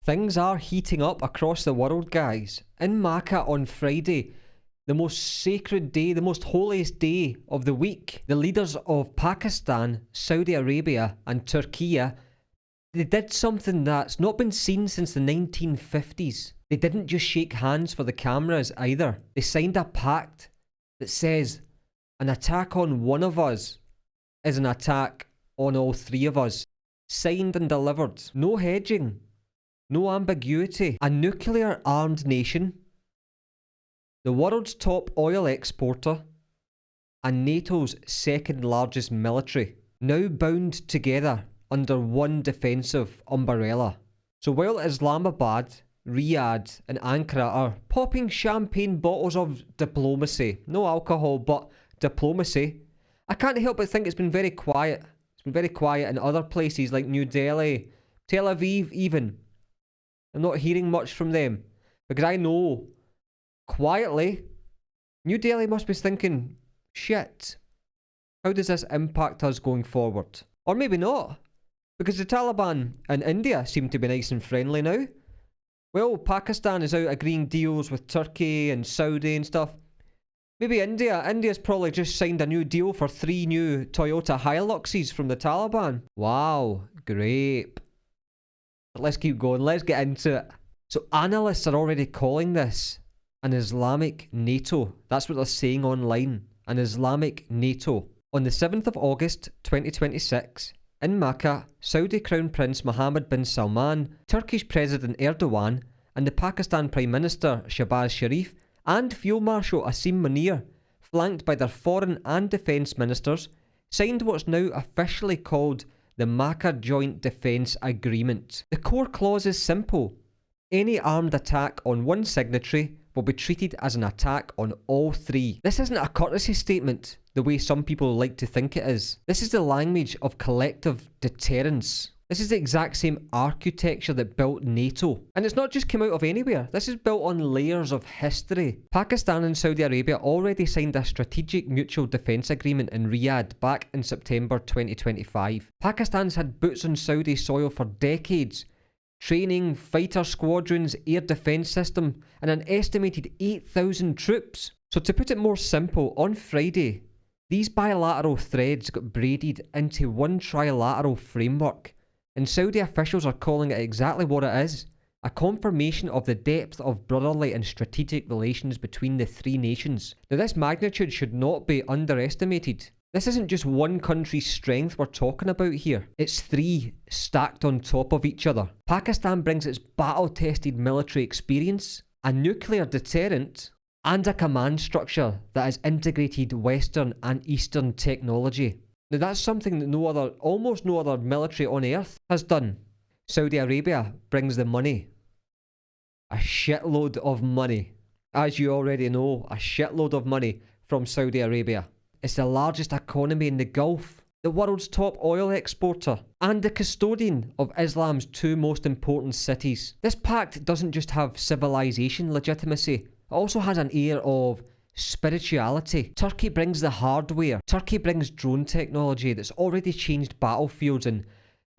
Things are heating up across the world, guys. In Makkah on Friday, the most sacred day, the most holiest day of the week, the leaders of Pakistan, Saudi Arabia and Türkiye, they did something that's not been seen since the 1950s. They didn't just shake hands for the cameras either. They signed a pact that says an attack on one of us is an attack on all three of us. Signed and delivered. No hedging. No ambiguity. A nuclear armed nation, the world's top oil exporter, and NATO's second largest military, now bound together under one defensive umbrella. So while Islamabad, Riyadh and Ankara are popping champagne bottles of diplomacy, no alcohol but diplomacy, I can't help but think it's been very quiet. It's been very quiet in other places like New Delhi, Tel Aviv even. I'm not hearing much from them because I know quietly New Delhi must be thinking, shit, how does this impact us going forward? Or maybe not, because the Taliban and India seem to be nice and friendly now. Well, Pakistan is out agreeing deals with Turkey and Saudi and stuff. Maybe India's probably just signed a new deal for 3 new Toyota Hiluxes from the Taliban. Wow, great. But let's keep going, let's get into it. So analysts are already calling this an Islamic NATO. That's what they're saying online, an Islamic NATO. On the 7th of August 2026, in Makkah, Saudi Crown Prince Mohammed bin Salman, Turkish President Erdoğan, and the Pakistan Prime Minister Shehbaz Sharif and Field Marshal Asim Munir, flanked by their foreign and defence ministers, signed what's now officially called the Mecca Joint Defense Agreement. The core clause is simple. Any armed attack on one signatory will be treated as an attack on all three. This isn't a courtesy statement, the way some people like to think it is. This is the language of collective deterrence. This is the exact same architecture that built NATO. And it's not just come out of anywhere. This is built on layers of history. Pakistan and Saudi Arabia already signed a strategic mutual defence agreement in Riyadh back in September 2025. Pakistan's had boots on Saudi soil for decades. Training, fighter squadrons, air defence system, and an estimated 8,000 troops. So to put it more simple, on Friday, these bilateral threads got braided into one trilateral framework. And Saudi officials are calling it exactly what it is, a confirmation of the depth of brotherly and strategic relations between the three nations. Now this magnitude should not be underestimated. This isn't just one country's strength we're talking about here. It's 3 stacked on top of each other. Pakistan brings its battle-tested military experience, a nuclear deterrent, and a command structure that has integrated Western and Eastern technology. Now that's something that almost no other military on earth has done. Saudi Arabia brings the money. A shitload of money. As you already know, a shitload of money from Saudi Arabia. It's the largest economy in the Gulf, the world's top oil exporter, and the custodian of Islam's 2 most important cities. This pact doesn't just have civilization legitimacy, it also has an air of spirituality. Turkey brings the hardware. Turkey brings drone technology that's already changed battlefields in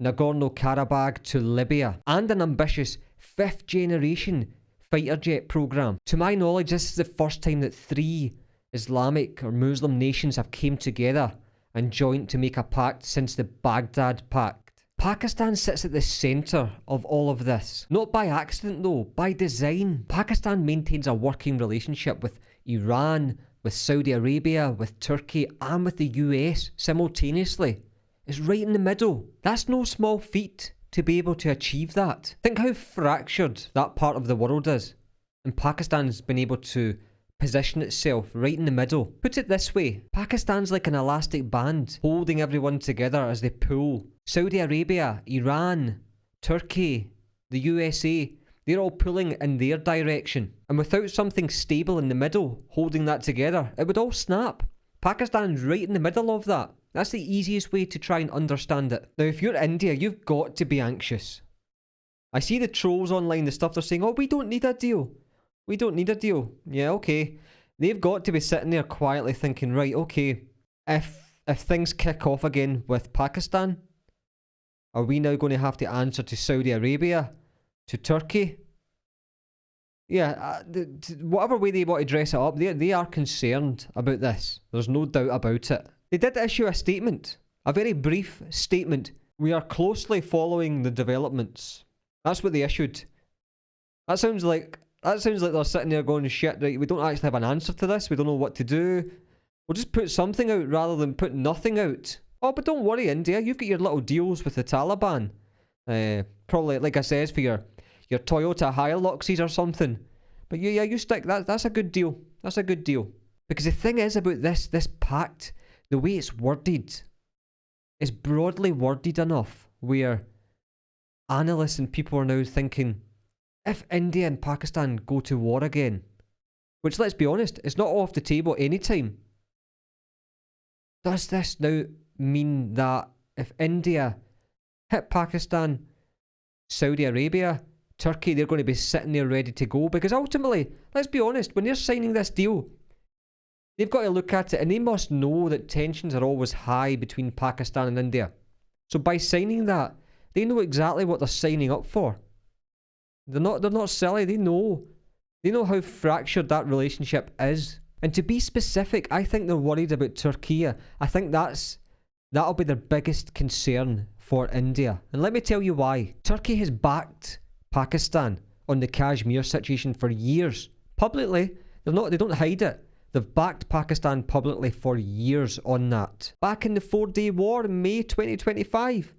Nagorno-Karabakh to Libya, and an ambitious 5th generation fighter jet program. To my knowledge, this is the first time that 3 Islamic or Muslim nations have came together and joined to make a pact since the Baghdad Pact. Pakistan sits at the centre of all of this. Not by accident though, by design. Pakistan maintains a working relationship with Iran, with Saudi Arabia, with Turkey and with the US simultaneously. It's right in the middle. That's no small feat to be able to achieve that. Think how fractured that part of the world is. And Pakistan's been able to position itself right in the middle. Put it this way, Pakistan's like an elastic band holding everyone together as they pull. Saudi Arabia, Iran, Turkey, the USA, they're all pulling in their direction. And without something stable in the middle holding that together, it would all snap. Pakistan's right in the middle of that. That's the easiest way to try and understand it. Now if you're India, you've got to be anxious. I see the trolls online, the stuff they're saying, oh, we don't need a deal. We don't need a deal. Yeah, okay. They've got to be sitting there quietly thinking, right, okay, if things kick off again with Pakistan, are we now going to have to answer to Saudi Arabia to Turkey. Yeah, whatever way they want to dress it up, they are concerned about this. There's no doubt about it. They did issue a statement, a very brief statement. We are closely following the developments. That's what they issued. That sounds like they're sitting there going, shit, right, we don't actually have an answer to this. We don't know what to do. We'll just put something out rather than put nothing out. Oh, but don't worry, India. You've got your little deals with the Taliban. Probably, like I says, for your Toyota Hiluxes or something. But you stick. That's a good deal. That's a good deal. Because the thing is about this pact, the way it's worded, is broadly worded enough where analysts and people are now thinking, if India and Pakistan go to war again, which, let's be honest, is not off the table anytime, does this now mean that if India hit Pakistan, Saudi Arabia, Turkey, they're going to be sitting there ready to go? Because ultimately, let's be honest, when they're signing this deal, they've got to look at it and they must know that tensions are always high between Pakistan and India. So by signing that, they know exactly what they're signing up for. They're not silly. They know how fractured that relationship is. And to be specific, I think they're worried about Turkey. I think that'll be their biggest concern for India. And let me tell you why. Turkey has backed Pakistan on the Kashmir situation for years. Publicly, they don't hide it. They've backed Pakistan publicly for years on that. Back in the 4-day war in May 2025,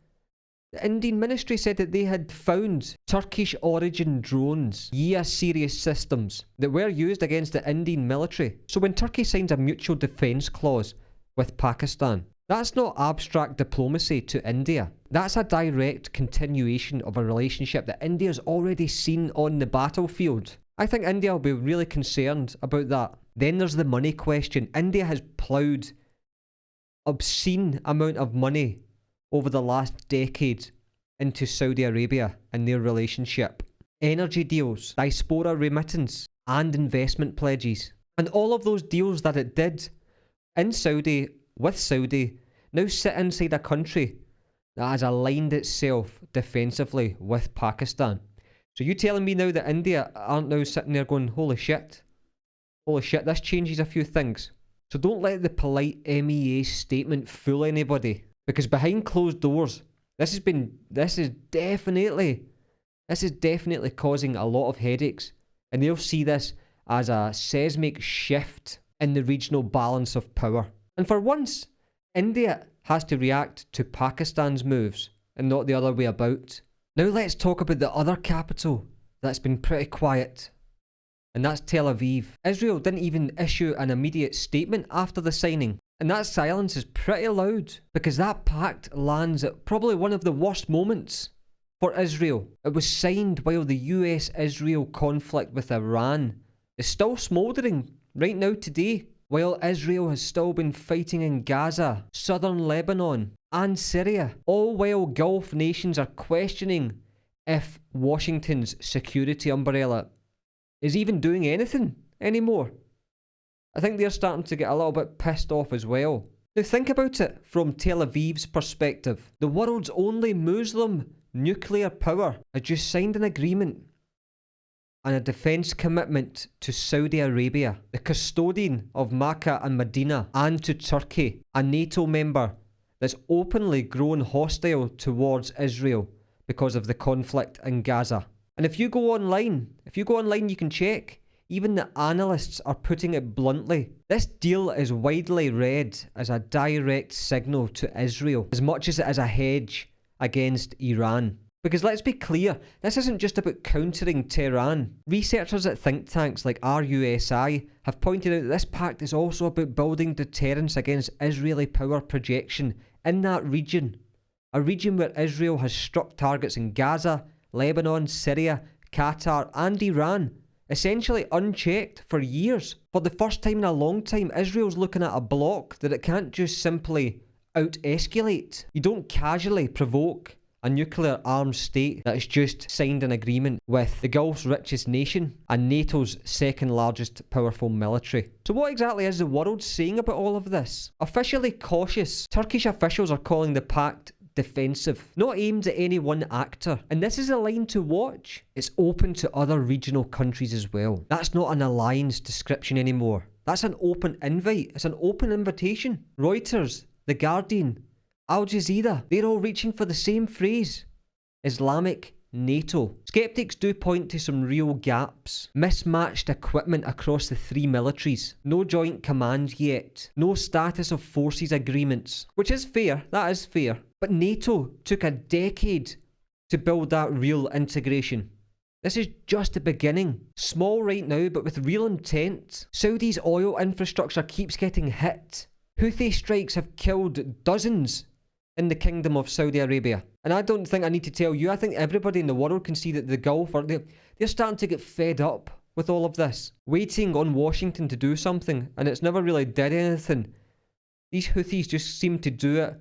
the Indian ministry said that they had found Turkish origin drones, Series systems, that were used against the Indian military. So when Turkey signs a mutual defence clause with Pakistan, that's not abstract diplomacy to India. That's a direct continuation of a relationship that India's already seen on the battlefield. I think India will be really concerned about that. Then there's the money question. India has ploughed obscene amount of money over the last decade into Saudi Arabia and their relationship. Energy deals, diaspora remittance, and investment pledges. And all of those deals that it did in Saudi, with Saudi, now sit inside a country that has aligned itself defensively with Pakistan. So you telling me now that India aren't now sitting there going, holy shit, this changes a few things. So don't let the polite MEA statement fool anybody. Because behind closed doors, this is definitely causing a lot of headaches. And they'll see this as a seismic shift in the regional balance of power. And for once, India has to react to Pakistan's moves and not the other way about. Now let's talk about the other capital that's been pretty quiet. And that's Tel Aviv. Israel didn't even issue an immediate statement after the signing. And that silence is pretty loud because that pact lands at probably one of the worst moments for Israel. It was signed while the US-Israel conflict with Iran is still smouldering right now today, while Israel has still been fighting in Gaza, southern Lebanon, and Syria, all while Gulf nations are questioning if Washington's security umbrella is even doing anything anymore. I think they're starting to get a little bit pissed off as well. Now think about it from Tel Aviv's perspective. The world's only Muslim nuclear power has just signed an agreement and a defence commitment to Saudi Arabia, the custodian of Makkah and Medina, and to Turkey, a NATO member that's openly grown hostile towards Israel because of the conflict in Gaza. And if you go online, you can check. Even the analysts are putting it bluntly. This deal is widely read as a direct signal to Israel, as much as it is a hedge against Iran. Because let's be clear, this isn't just about countering Tehran. Researchers at think tanks like RUSI have pointed out that this pact is also about building deterrence against Israeli power projection in that region. A region where Israel has struck targets in Gaza, Lebanon, Syria, Qatar and Iran, essentially unchecked for years. For the first time in a long time, Israel's looking at a bloc that it can't just simply out-escalate. You don't casually provoke a nuclear armed state that has just signed an agreement with the Gulf's richest nation and NATO's second largest powerful military. So what exactly is the world saying about all of this? Officially cautious, Turkish officials are calling the pact defensive, not aimed at any one actor. And this is a line to watch. It's open to other regional countries as well. That's not an alliance description anymore. That's an open invite. It's an open invitation. Reuters, The Guardian, Al Jazeera, they're all reaching for the same phrase. Islamic NATO. Skeptics do point to some real gaps. Mismatched equipment across the three militaries. No joint command yet. No status of forces agreements. Which is fair, that is fair. But NATO took a decade to build that real integration. This is just the beginning. Small right now, but with real intent. Saudi's oil infrastructure keeps getting hit. Houthi strikes have killed dozens in the Kingdom of Saudi Arabia. And I don't think I need to tell you, I think everybody in the world can see that the Gulf, they're starting to get fed up with all of this. Waiting on Washington to do something, and it's never really did anything. These Houthis just seem to do it.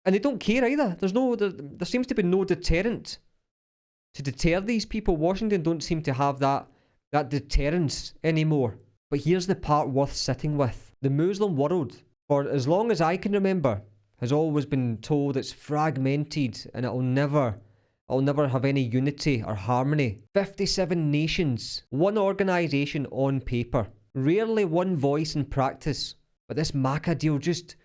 And they don't care either. There seems to be no deterrent to deter these people. Washington don't seem to have that deterrence anymore. But here's the part worth sitting with. The Muslim world, for as long as I can remember, has always been told it's fragmented and it'll never have any unity or harmony. 57 nations, one organisation on paper, rarely one voice in practice. But this Makkah deal just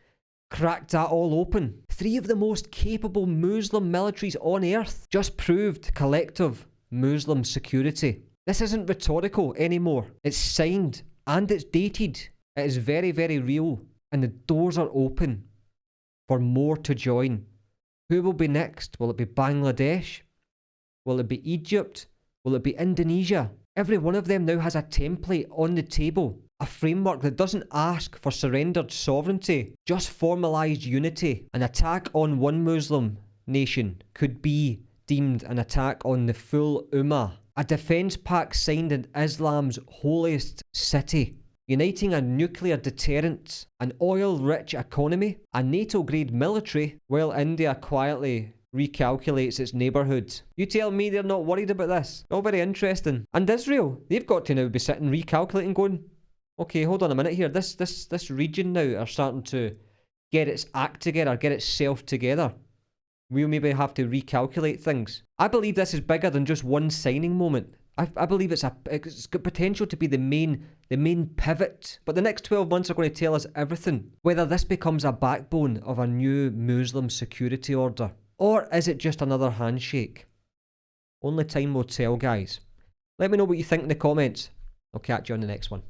cracked that all open. 3 of the most capable Muslim militaries on earth just proved collective Muslim security. This isn't rhetorical anymore. It's signed and it's dated. It is very, very real. And the doors are open for more to join. Who will be next? Will it be Bangladesh? Will it be Egypt? Will it be Indonesia? Every one of them now has a template on the table. A framework that doesn't ask for surrendered sovereignty, just formalised unity. An attack on one Muslim nation could be deemed an attack on the full Ummah. A defence pact signed in Islam's holiest city, uniting a nuclear deterrent, an oil-rich economy, a NATO-grade military, while India quietly recalculates its neighbourhood. You tell me they're not worried about this? All very interesting. And Israel, they've got to now be sitting recalculating, going, okay, hold on a minute here. This region now are starting to get its act together, get itself together. We'll maybe have to recalculate things. I believe this is bigger than just one signing moment. I believe it's got potential to be the main pivot. But the next 12 months are going to tell us everything. Whether this becomes a backbone of a new Muslim security order. Or is it just another handshake? Only time will tell, guys. Let me know what you think in the comments. I'll catch you on the next one.